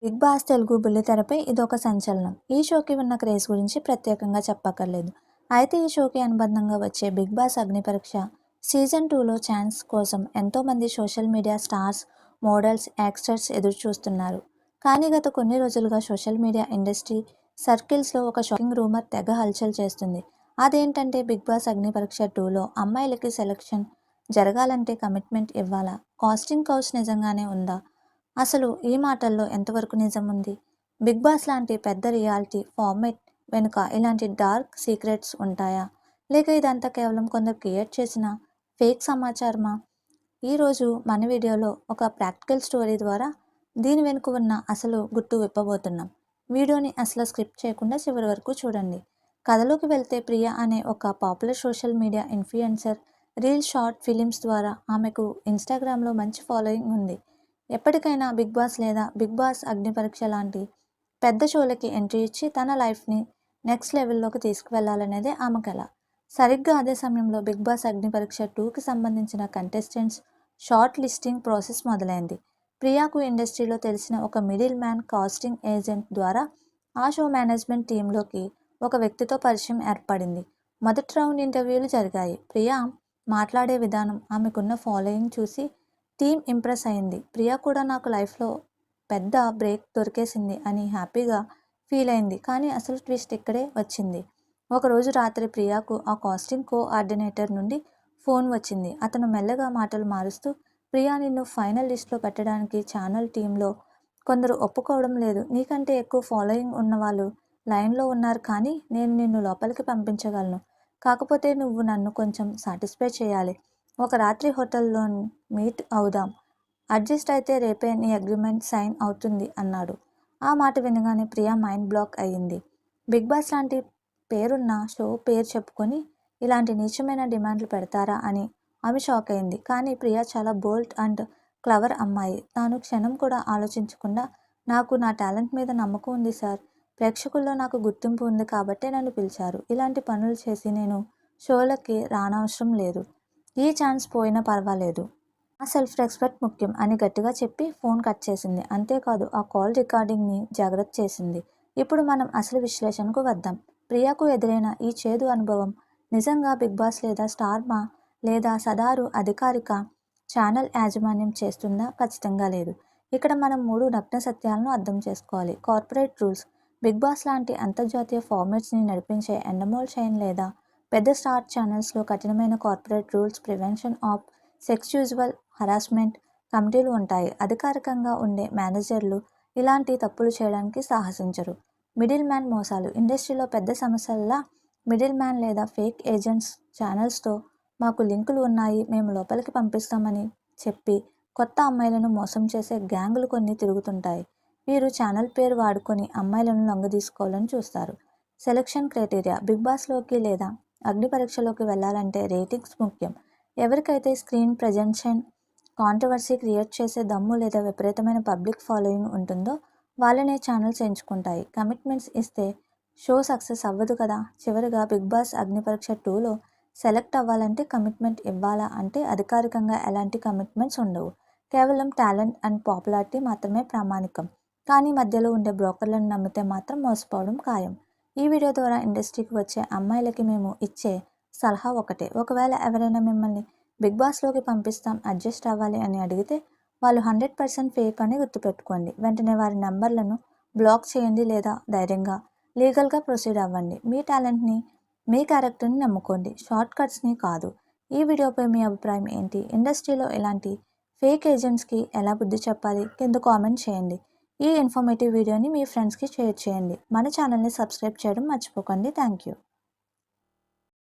Big boss Telugu బుల్లితెరపై ఇదొక సంచలనం. ఈ షోకి ఉన్న క్రేజ్ గురించి ప్రత్యేకంగా చెప్పక్కర్లేదు. అయితే ఈ షోకి అనుబంధంగా వచ్చే బిగ్ బాస్ అగ్నిపరీక్ష సీజన్ 2లో ఛాన్స్ కోసం ఎంతోమంది social media stars, models, actors ఎదురుచూస్తున్నారు. కానీ గత కొన్ని రోజులుగా సోషల్ మీడియా ఇండస్ట్రీ సర్కిల్స్లో ఒక షాకింగ్ రూమర్ తెగ హల్చల్ చేస్తుంది. అదేంటంటే బిగ్ బాస్ అగ్నిపరీక్ష 2లో అమ్మాయిలకి సెలక్షన్ జరగాలంటే కమిట్మెంట్ ఇవ్వాలా? కాస్టింగ్ కౌచ్ నిజంగానే ఉందా? అసలు ఈ మాటల్లో ఎంతవరకు నిజం ఉంది? బిగ్ బాస్ లాంటి పెద్ద రియాలిటీ ఫార్మాట్ వెనుక ఇలాంటి డార్క్ సీక్రెట్స్ ఉంటాయా? లేక ఇదంతా కేవలం కొందరు క్రియేట్ చేసిన ఫేక్ సమాచారమా? ఈరోజు మన వీడియోలో ఒక ప్రాక్టికల్ స్టోరీ ద్వారా దీని వెనుక ఉన్న అసలు గుట్టు విప్పబోతున్నాం. వీడియోని అసలు స్క్రిప్ట్ చేయకుండా చివరి వరకు చూడండి. కథలోకి వెళ్తే ప్రియా అనే ఒక popular social media influencer reel short films ద్వారా ఆమెకు ఇన్స్టాగ్రామ్లో మంచి ఫాలోయింగ్ ఉంది. ఎప్పటికైనా బిగ్ బాస్ లేదా బిగ్ బాస్ అగ్నిపరీక్ష లాంటి పెద్ద షోలకి ఎంట్రీ ఇచ్చి తన లైఫ్ని నెక్స్ట్ లెవెల్లోకి తీసుకువెళ్లాలనేదే ఆమె కల. సరిగ్గా అదే సమయంలో బిగ్ బాస్ అగ్నిపరీక్ష 2కి సంబంధించిన కంటెస్టెంట్స్ షార్ట్ లిస్టింగ్ ప్రాసెస్ మొదలైంది. ప్రియాకు ఇండస్ట్రీలో తెలిసిన ఒక మిడిల్ మ్యాన్ కాస్టింగ్ ఏజెంట్ ద్వారా ఆ షో మేనేజ్మెంట్ టీంలోకి ఒక వ్యక్తితో పరిచయం ఏర్పడింది. మొదటి రౌండ్ ఇంటర్వ్యూలు జరిగాయి. ప్రియా మాట్లాడే విధానం, ఆమెకున్న ఫాలోయింగ్ చూసి టీమ్ ఇంప్రెస్ అయింది. ప్రియా కూడా నాకు లైఫ్లో పెద్ద బ్రేక్ దొరికేసింది అని హ్యాపీగా ఫీల్ అయింది. కానీ అసలు ట్విస్ట్ ఇక్కడే వచ్చింది. ఒకరోజు రాత్రి ప్రియాకు ఆ కాస్టింగ్ కోఆర్డినేటర్ నుండి ఫోన్ వచ్చింది. అతను మెల్లగా మాటలు మారుస్తూ, ప్రియా, నిన్ను ఫైనల్ లిస్ట్లో పెట్టడానికి ఛానల్ టీంలో కొందరు ఒప్పుకోవడం లేదు. నీకంటే ఎక్కువ ఫాలోయింగ్ ఉన్నవాళ్ళు లైన్లో ఉన్నారు, కానీ నేను నిన్ను లోపలికి పంపించగలను. కాకపోతే నువ్వు నన్ను కొంచెం సాటిస్ఫై చేయాలి. ఒక రాత్రి హోటల్లో మీట్ అవుదాం. అడ్జస్ట్ అయితే రేపే నీ అగ్రిమెంట్ సైన్ అవుతుంది అన్నాడు. ఆ మాట వినగానే ప్రియా మైండ్ బ్లాక్ అయ్యింది. బిగ్ బాస్ లాంటి పేరున్న షో పేరు చెప్పుకొని ఇలాంటి నీచమైన డిమాండ్లు పెడతారా అని ఆమె షాక్ అయింది. కానీ ప్రియా చాలా బోల్డ్ అండ్ క్లవర్ అమ్మాయి. తాను క్షణం కూడా ఆలోచించకుండా, నాకు నా టాలెంట్ మీద నమ్మకం ఉంది సార్. ప్రేక్షకుల్లో నాకు గుర్తింపు ఉంది కాబట్టే నన్ను పిలిచారు. ఇలాంటి పనులు చేసి నేను షోలకి రానవసరం లేదు. ఈ ఛాన్స్ పోయినా పర్వాలేదు. ఆ సెల్ఫ్ రెస్పెక్ట్ ముఖ్యం అని గట్టిగా చెప్పి ఫోన్ కట్ చేసింది. అంతేకాదు, ఆ కాల్ రికార్డింగ్ని జాగ్రత్త చేసింది. ఇప్పుడు మనం అసలు విశ్లేషణకు వద్దాం. ప్రియాకు ఎదురైన ఈ చేదు అనుభవం నిజంగా బిగ్ బాస్ లేదా స్టార్మా లేదా సదారు అధికారిక ఛానల్ యాజమాన్యం చేస్తుందా? ఖచ్చితంగా లేదు. ఇక్కడ మనం 3 నగ్న సత్యాలను అర్థం చేసుకోవాలి. Corporate rules. బిగ్ బాస్ లాంటి అంతర్జాతీయ ఫార్మాట్స్ని నడిపించే ఎండమోల్ చైన్ లేదా పెద్ద స్టార్ ఛానల్స్లో కఠినమైన corporate rules, prevention of sexual harassment కమిటీలు ఉంటాయి. అధికారికంగా ఉండే మేనేజర్లు ఇలాంటి తప్పులు చేయడానికి సాహసించరు. మిడిల్ మ్యాన్ మోసాలు. ఇండస్ట్రీలో పెద్ద సమస్యల్లా మిడిల్ మ్యాన్ లేదా ఫేక్ ఏజెంట్స్ ఛానల్స్తో మాకు లింకులు ఉన్నాయి, మేము లోపలికి పంపిస్తామని చెప్పి కొత్త అమ్మాయిలను మోసం చేసే గ్యాంగులు కొన్ని తిరుగుతుంటాయి. వీరు ఛానల్ పేరు వాడుకొని అమ్మాయిలను లొంగదీసుకోవాలని చూస్తారు. Selection criteria. బిగ్ బాస్లోకి లేదా అగ్ని పరీక్షలోకి వెళ్ళాలంటే రేటింగ్స్ ముఖ్యం. ఎవరికైతే స్క్రీన్ ప్రెజెన్షన్, కాంట్రవర్సీ క్రియేట్ చేసే దమ్ము లేదా విపరీతమైన పబ్లిక్ ఫాలోయింగ్ ఉంటుందో వాళ్ళనే ఛానల్స్ ఎంచుకుంటాయి. కమిట్మెంట్స్ ఇస్తే షో సక్సెస్ అవ్వదు కదా. చివరిగా బిగ్ బాస్ అగ్నిపరీక్ష 2లో సెలెక్ట్ అవ్వాలంటే కమిట్మెంట్ ఇవ్వాలా అంటే అధికారికంగా ఎలాంటి కమిట్మెంట్స్ ఉండవు. కేవలం టాలెంట్ అండ్ పాపులారిటీ మాత్రమే ప్రామాణికం. కానీ మధ్యలో ఉండే బ్రోకర్లను నమ్మితే మాత్రం మోసపోవడం ఖాయం. ఈ వీడియో ద్వారా ఇండస్ట్రీకి వచ్చే అమ్మాయిలకి మేము ఇచ్చే సలహా ఒకటే. ఒకవేళ ఎవరైనా మిమ్మల్ని బిగ్ బాస్లోకి పంపిస్తాం, అడ్జస్ట్ అవ్వాలి అని అడిగితే వాళ్ళు 100% ఫేక్ అని గుర్తుపెట్టుకోండి. వెంటనే వారి నెంబర్లను బ్లాక్ చేయండి లేదా ధైర్యంగా లీగల్గా ప్రొసీడ్ అవ్వండి. మీ టాలెంట్ని, మీ క్యారెక్టర్ని నమ్ముకోండి, షార్ట్ కట్స్ని కాదు. ఈ వీడియోపై మీ అభిప్రాయం ఏంటి? ఇండస్ట్రీలో ఇలాంటి ఫేక్ ఏజెంట్స్కి ఎలా బుద్ధి చెప్పాలి? కింద కామెంట్ చేయండి. ఈ ఇన్ఫర్మేటివ్ వీడియోని మీ ఫ్రెండ్స్కి షేర్ చేయండి. మన ఛానల్ని సబ్స్క్రైబ్ చేయడం మర్చిపోకండి. Thank you.